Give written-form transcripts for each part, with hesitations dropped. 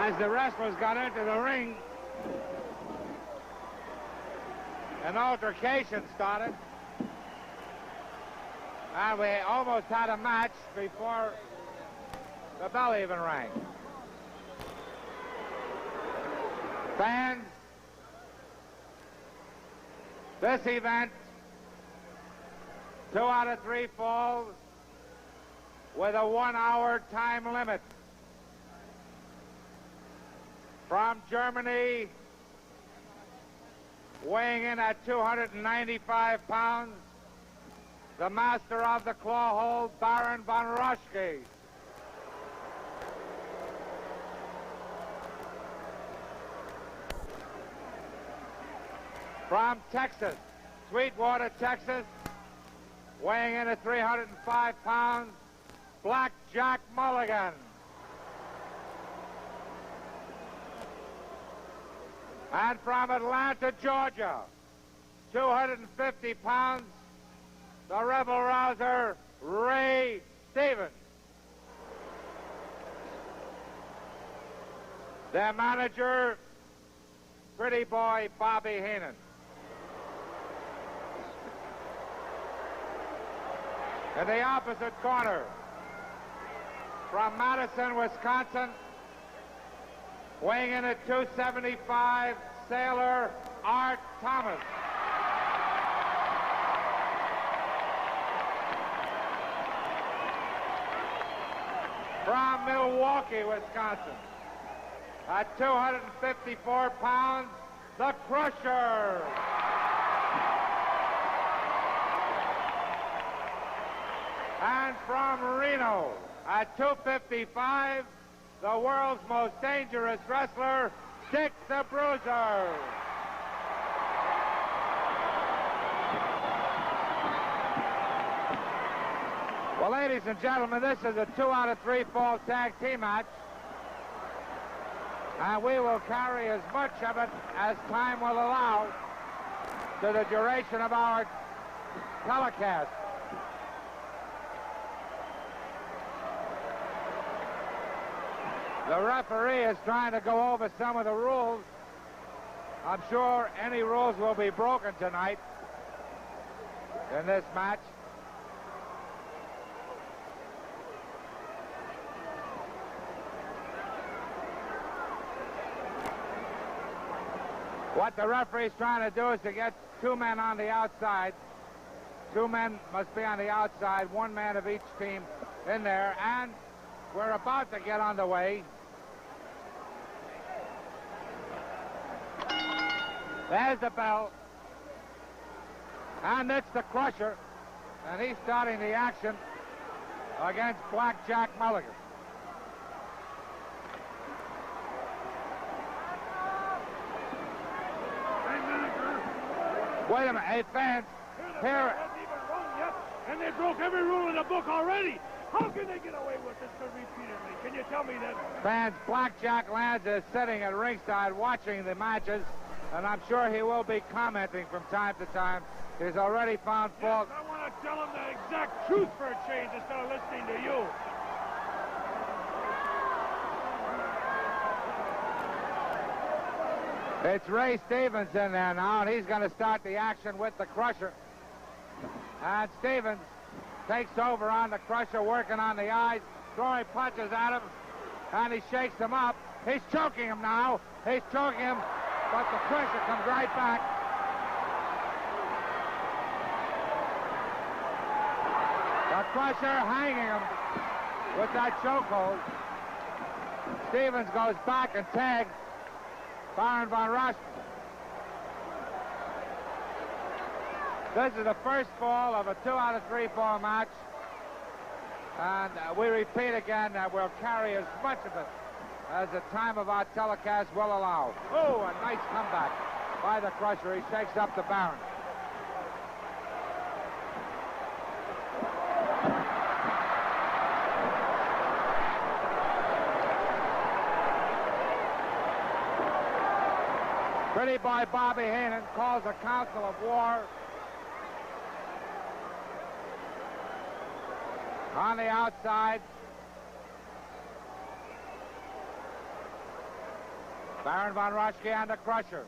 As the wrestlers got into the ring, an altercation started. And we almost had a match before the bell even rang. Fans, this event, 2 out of 3 falls with a 1-hour time limit. From Germany, weighing in at 295 pounds, the master of the claw hold, Baron von Rasche. From Texas, Sweetwater, Texas, weighing in at 305 pounds, Black Jack Mulligan. And from Atlanta, Georgia, 250 pounds, the rebel rouser, Ray Stevens. Their manager, pretty boy Bobby Heenan. In the opposite corner, from Madison, Wisconsin, weighing in at 275, Sailor Art Thomas. From Milwaukee, Wisconsin, at 254 pounds, the Crusher. And from Reno, at 255, the world's most dangerous wrestler, Dick the Bruiser. Well, ladies and gentlemen, this is a 2 out of 3 fall tag team match. And we will carry as much of it as time will allow to the duration of our telecast. The referee is trying to go over some of the rules. I'm sure any rules will be broken tonight in this match. What the referee's trying to do is to get 2 men on the outside. 2 men must be on the outside, 1 man of each team in there, and we're about to get underway. There's the bell. And it's the Crusher. And he's starting the action against Black Jack Mulligan. Wait a minute. Hey, fans. Here. Hasn't even run yet, and they broke every rule in the book already. How can they get away with this repeatedly? Can you tell me that? Fans, Black Jack Lanza is sitting at ringside watching the matches, and I'm sure he will be commenting from time to time. He's already found fault. Yes, I want to tell him the exact truth for a change instead of listening to you. It's Ray Stevens in there now, and he's going to start the action with the Crusher. And Stevens takes over on the Crusher, working on the eyes, throwing punches at him, and he shakes him up. He's choking him now. He's choking him, but the Crusher comes right back. The Crusher hanging him with that chokehold. Stevens goes back and tags Baron von Rasche. This is the first fall of a 2 out of 3 fall match. And we repeat again that we'll carry as much of it as the time of our telecast will allow. Oh, a nice comeback by the Crusher. He shakes up the Baron. Pretty boy Bobby Heenan calls a council of war on the outside. Baron von Raschke and the Crusher.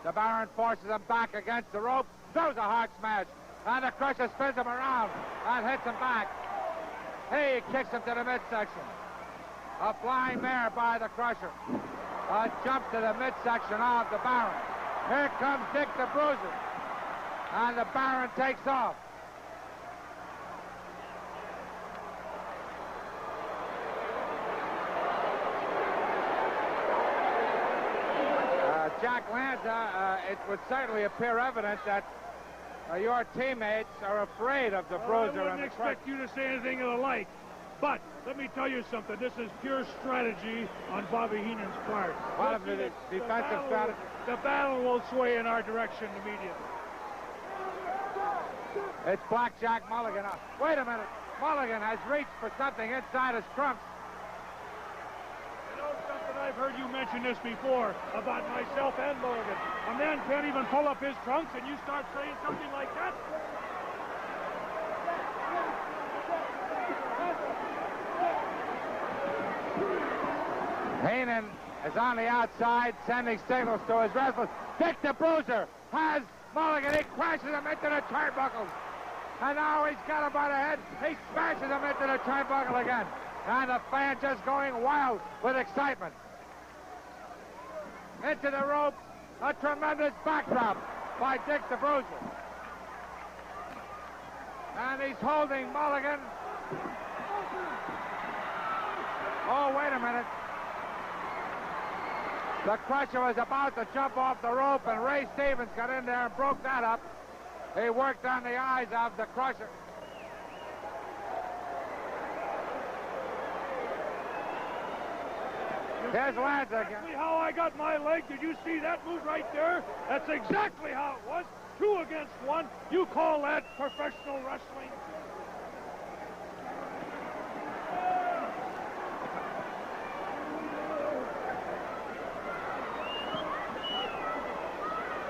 The Baron forces him back against the rope, throws a hard smash, and the Crusher spins him around and hits him back. He kicks him to the midsection. A flying mare by the Crusher. A jump to the midsection of the Baron. Here comes Dick the Bruiser. And the Baron takes off. Jack Lanza, it would certainly appear evident that your teammates are afraid of the Bruiser. I wouldn't expect you to say anything of the like. But let me tell you something. This is pure strategy on Bobby Heenan's part. What of the defensive strategy? The battle will sway in our direction immediately. It's Blackjack Mulligan. Wait a minute. Mulligan has reached for something inside his trunks. You know something? I've heard you mention this before about myself and Mulligan. A man can't even pull up his trunks and you start saying something like that? Heenan is on the outside, sending signals to his wrestlers. Dick the Bruiser has Mulligan. He crashes him into the turnbuckles. And now he's got him by the head. He smashes him into the turnbuckle again. And the fan just going wild with excitement. Into the rope. A tremendous backdrop by Dick the Bruiser. And he's holding Mulligan. Oh, wait a minute. The Crusher was about to jump off the rope, and Ray Stevens got in there and broke that up. He worked on the eyes of the Crusher. Here's Lanza again. Exactly how I got my leg. Did you see that move right there? That's exactly how it was. 2 against 1. You call that professional wrestling?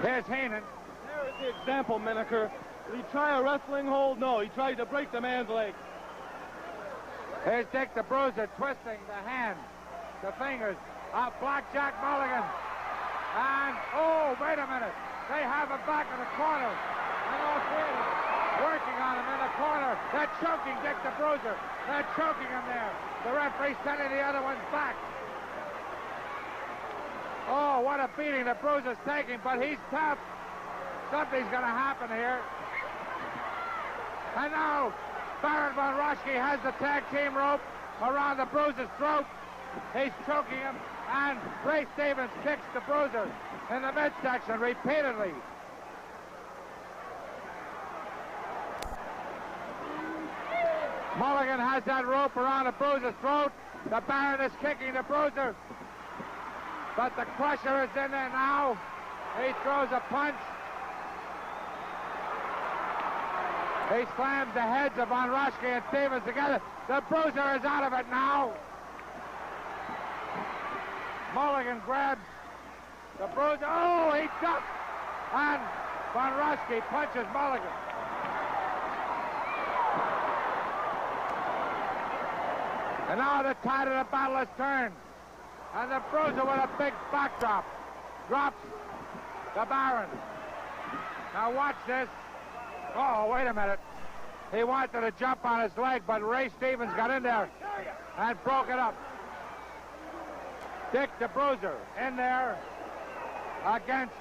Here's Heenan. There is the example, Miniker. Did he try a wrestling hold? No, he tried to break the man's leg. Here's Dick the Bruiser twisting the hands, the fingers of Blackjack Mulligan. And, oh, wait a minute. They have him back in the corner. And all 3 of them working on him in the corner. They're choking Dick the Bruiser. They're choking him there. The referee sending the other ones back. Oh, what a beating the Bruiser's taking, but he's tough. Something's going to happen here. And now, Baron von Raschke has the tag team rope around the Bruiser's throat. He's choking him, and Ray Stevens kicks the Bruiser in the midsection repeatedly. Mulligan has that rope around the Bruiser's throat. The Baron is kicking the Bruiser. But the Crusher is in there now. He throws a punch. He slams the heads of Von Raschke and Stevens together. The Bruiser is out of it now. Mulligan grabs the Bruiser. Oh, he ducks. And Von Raschke punches Mulligan. And now the tide of the battle has turned. And the Bruiser with a big backdrop drops the Baron. Now watch this. Oh, wait a minute. He wanted to jump on his leg, but Ray Stevens got in there and broke it up. Dick the Bruiser in there against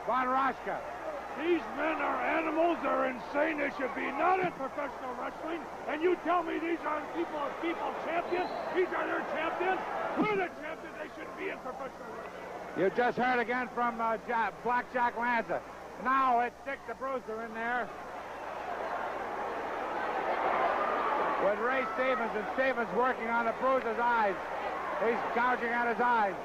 Von Raschke. These men are animals. They're insane. They should be not in professional wrestling. And you tell me these aren't people champions? These are their champions? We're the champions. They shouldn't be in professional wrestling. You just heard again from Blackjack Lanza. Now it's Dick the Bruiser in there with Ray Stevens, and Stevens working on the Bruiser's eyes. He's gouging at his eyes.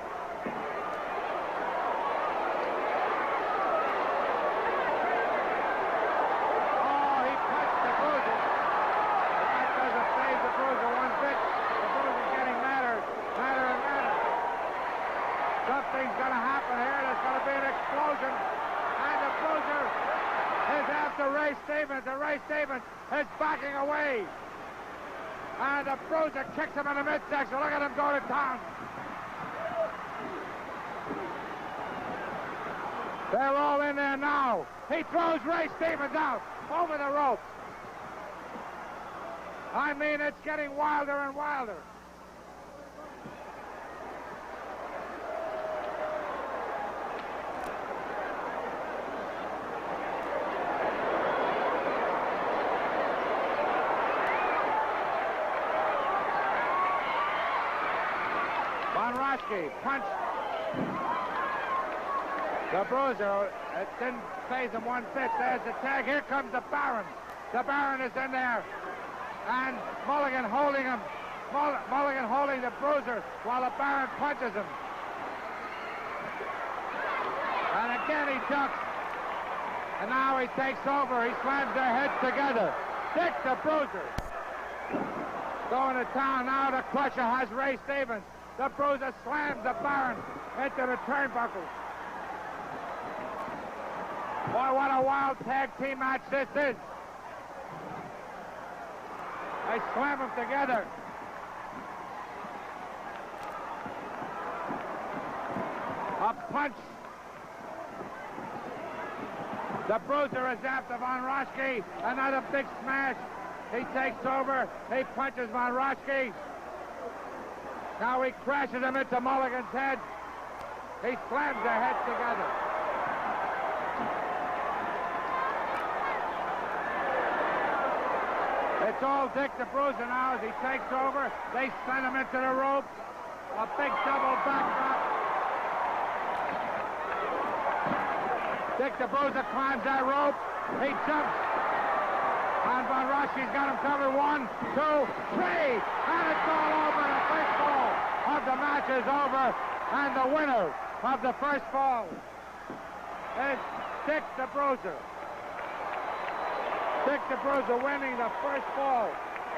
Oh, he punched the Bruiser. That doesn't phase the Bruiser one bit. The Bruiser's getting madder and madder. Something's going to happen here. There's going to be an explosion. And the Bruiser is after Ray Stevens, and Ray Stevens is backing away. And the Bruiser kicks him in the midsection. Look at him go to town. They're all in there now. He throws Ray Stevens out over the ropes. I mean, it's getting wilder and wilder. Rasche punched the Brusier. It didn't phase him one bit. There's the tag. Here comes the Baron. The Baron is in there. And Mulligan holding him. Mulligan holding the Brusier while the Baron punches him. And again he ducks. And now he takes over. He slams their heads together. Dick the Brusier going to town. Now the Crusher has Ray Stevens. The Bruiser slams the Baron into the turnbuckles. Boy, what a wild tag team match this is. They slam them together. A punch. The Bruiser is after Von Rasche. Another big smash. He takes over. He punches Von Rasche. Now he crashes him into Mulligan's head. He slams their heads together. It's all Dick the Bruiser now as he takes over. They send him into the ropes. A big double backdrop. Dick the Bruiser climbs that rope. He jumps. And Von Rasche's got him covered. 1, 2, 3. And it's all over. The first fall of the match is over. And the winner of the first fall is Dick the Bruiser. Dick the Bruiser winning the first fall.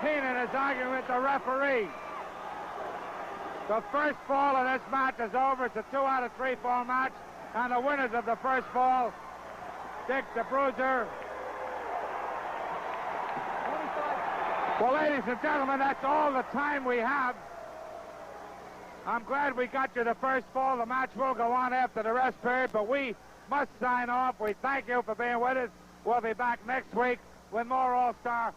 Heenan is arguing with the referee. The first fall of this match is over. It's a 2 out of 3 fall match. And the winners of the first fall, Dick the Bruiser. Well, ladies and gentlemen, that's all the time we have. I'm glad we got you the first fall. The match will go on after the rest period, but we must sign off. We thank you for being with us. We'll be back next week with more All-Star